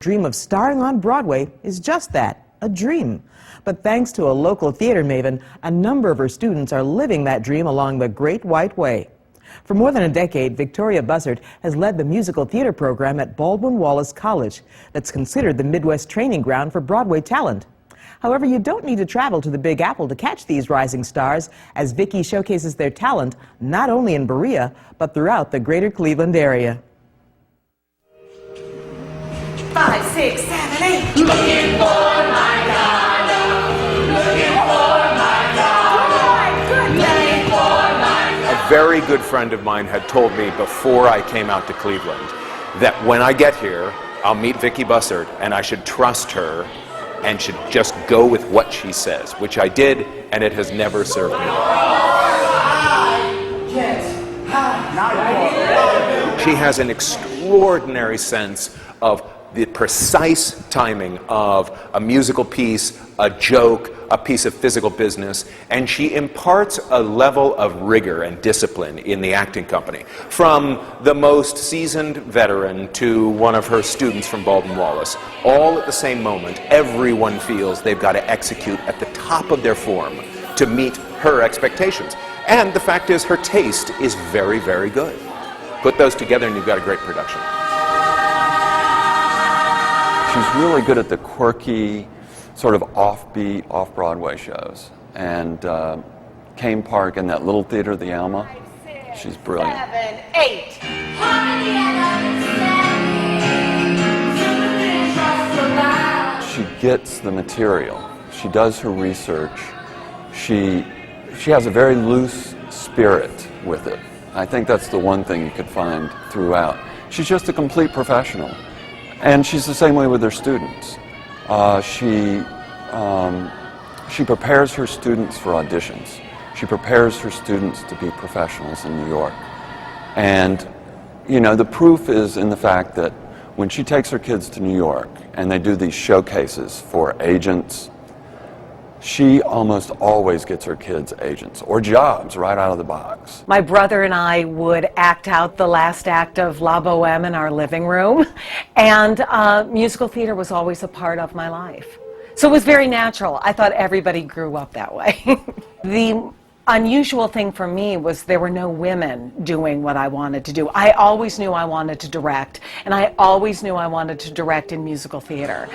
Dream of starring on Broadway is just that, a dream. But thanks to a local theater maven, a number of her students are living that dream along the Great White Way. For more than a decade, Victoria Bussard has led the musical theater program at Baldwin Wallace College that's considered the Midwest training ground for Broadway talent. However, you don't need to travel to the Big Apple to catch these rising stars, as Vicki showcases their talent not only in Berea, but throughout the greater Cleveland area. 5, 6, 7, 8. Looking for my dollar. Looking for my dollar. Looking for my dollar. A very good friend of mine had told me before I came out to Cleveland that when I get here, I'll meet Vicki Bussard and I should trust her and should just go with what she says, which I did, and it has never served me. She has an extraordinary sense of the precise timing of a musical piece, a joke, a piece of physical business, and she imparts a level of rigor and discipline in the acting company. From the most seasoned veteran to one of her students from Baldwin Wallace, all at the same moment, everyone feels they've got to execute at the top of their form to meet her expectations. And the fact is, her taste is very, very good. Put those together and you've got a great production. She's really good at the quirky, sort of offbeat, off-Broadway shows. And Kane Park and that little theater, the Alma, she's brilliant. 7, 8. She gets the material. She does her research. She has a very loose spirit with it. I think that's the one thing you could find throughout. She's just a complete professional. And she's the same way with her students. She prepares her students for auditions. She prepares her students to be professionals in New York. And, you know, the proof is in the fact that when she takes her kids to New York and they do these showcases for agents, she almost always gets her kids agents or jobs right out of the box. My brother and I would act out the last act of La Boheme in our living room, and musical theater was always a part of my life. So it was very natural. I thought everybody grew up that way. The unusual thing for me was there were no women doing what I wanted to do. I always knew I wanted to direct, and I always knew I wanted to direct in musical theater.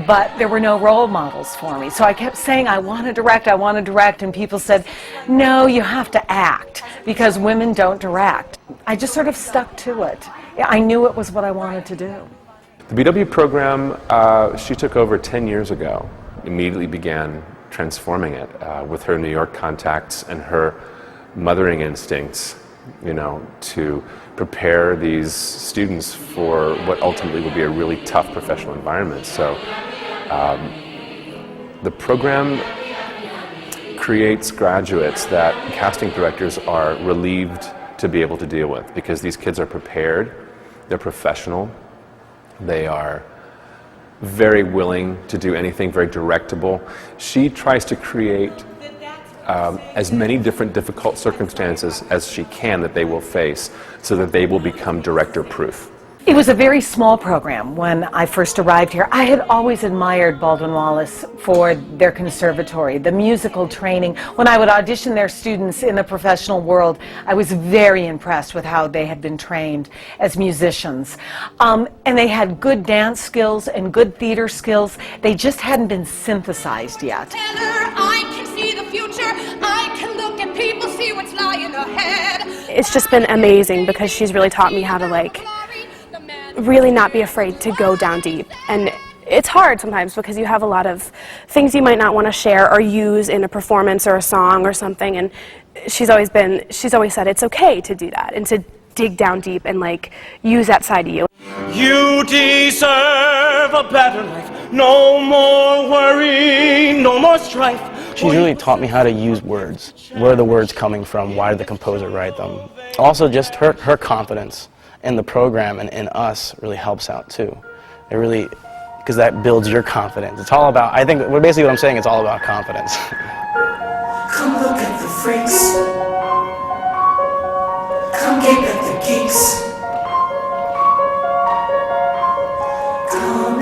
But there were no role models for me. So I kept saying, I want to direct, and people said, no, you have to act, because women don't direct. I just sort of stuck to it. I knew it was what I wanted to do. The BW program, she took over 10 years ago, immediately began transforming it with her New York contacts and her mothering instincts, you know, to prepare these students for what ultimately will be a really tough professional environment. So the program creates graduates that casting directors are relieved to be able to deal with, because these kids are prepared, they're professional, they are very willing to do anything, very directable. She tries to create as many different difficult circumstances as she can that they will face, so that they will become director-proof. It was a very small program when I first arrived here. I had always admired Baldwin Wallace for their conservatory, the musical training. When I would audition their students in the professional world, I was very impressed with how they had been trained as musicians. And they had good dance skills and good theater skills. They just hadn't been synthesized yet. I can see the future. I can look at people, see what's lying ahead. It's just been amazing, because she's really taught me how to, like, really not be afraid to go down deep. And it's hard sometimes, because you have a lot of things you might not want to share or use in a performance or a song or something, and she's always said it's okay to do that and to dig down deep and, like, use that side of you. You deserve a better life. No more worry, no more strife. She's really taught me how to use words. Where are the words coming from? Why did the composer write them? Also, just her confidence in the program and in us really helps out too. It really, because that builds your confidence. It's all about, I think, basically what I'm saying, it's all about confidence. Come look at the freaks. Come gape at the geeks. Come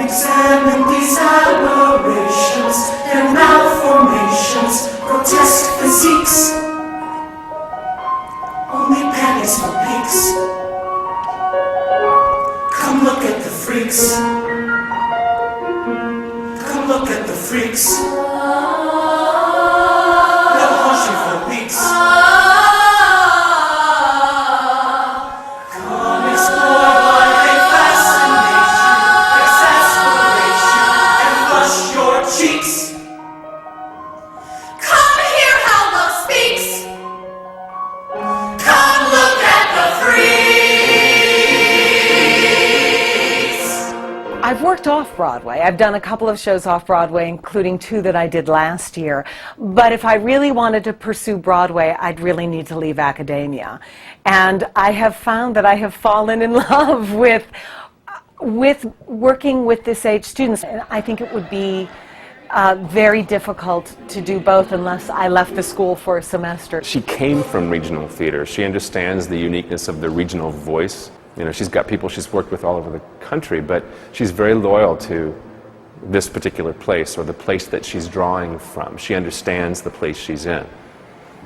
I've worked off-Broadway. I've done a couple of shows off-Broadway, including 2 that I did last year. But if I really wanted to pursue Broadway, I'd really need to leave academia. And I have found that I have fallen in love with working with this age students. And I think it would be very difficult to do both unless I left the school for a semester. She came from regional theater. She understands the uniqueness of the regional voice. You know, she's got people she's worked with all over the country, but she's very loyal to this particular place or the place that she's drawing from. She understands the place she's in.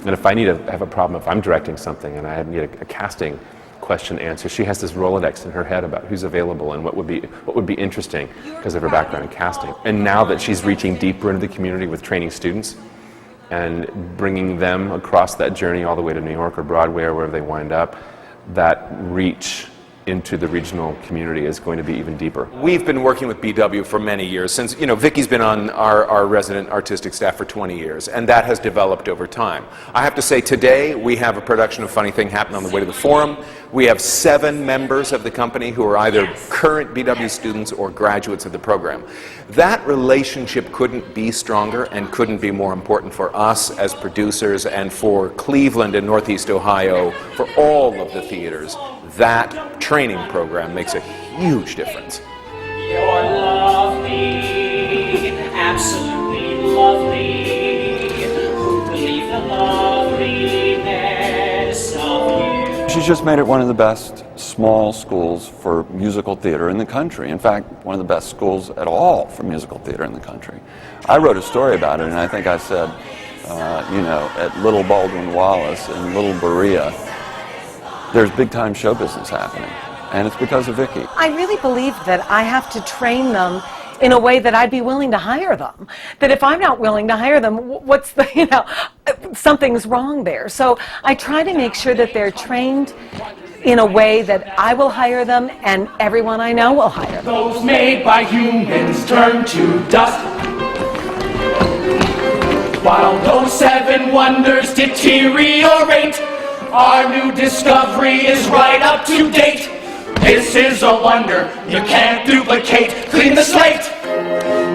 And if I need to have a problem, if I'm directing something and I need a casting question answer, she has this Rolodex in her head about who's available and what would be interesting because of her background in casting. And now that she's reaching deeper into the community with training students and bringing them across that journey all the way to New York or Broadway or wherever they wind up, that reach into the regional community is going to be even deeper. We've been working with BW for many years, since, you know, Vicky's been on our resident artistic staff for 20 years, and that has developed over time. I have to say, today we have a production of Funny Thing Happen on the way to the Forum. We have 7 members of the company who are either current BW students or graduates of the program. That relationship couldn't be stronger and couldn't be more important for us as producers and for Cleveland and Northeast Ohio, for all of the theaters. That training program makes a huge difference. You're lovely, absolutely lovely. Who believe the loveliness of you? She's just made it one of the best small schools for musical theater in the country. In fact, one of the best schools at all for musical theater in the country. I wrote a story about it, and I think I said, you know, at Little Baldwin Wallace and Little Berea, there's big-time show business happening, and it's because of Vicky. I really believe that I have to train them in a way that I'd be willing to hire them. That if I'm not willing to hire them, what's the, you know, something's wrong there. So I try to make sure that they're trained in a way that I will hire them and everyone I know will hire them. Those made by humans turn to dust, while those 7 wonders deteriorate. Our new discovery is right up to date. This is a wonder you can't duplicate. Clean the slate.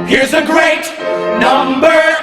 Here's a great number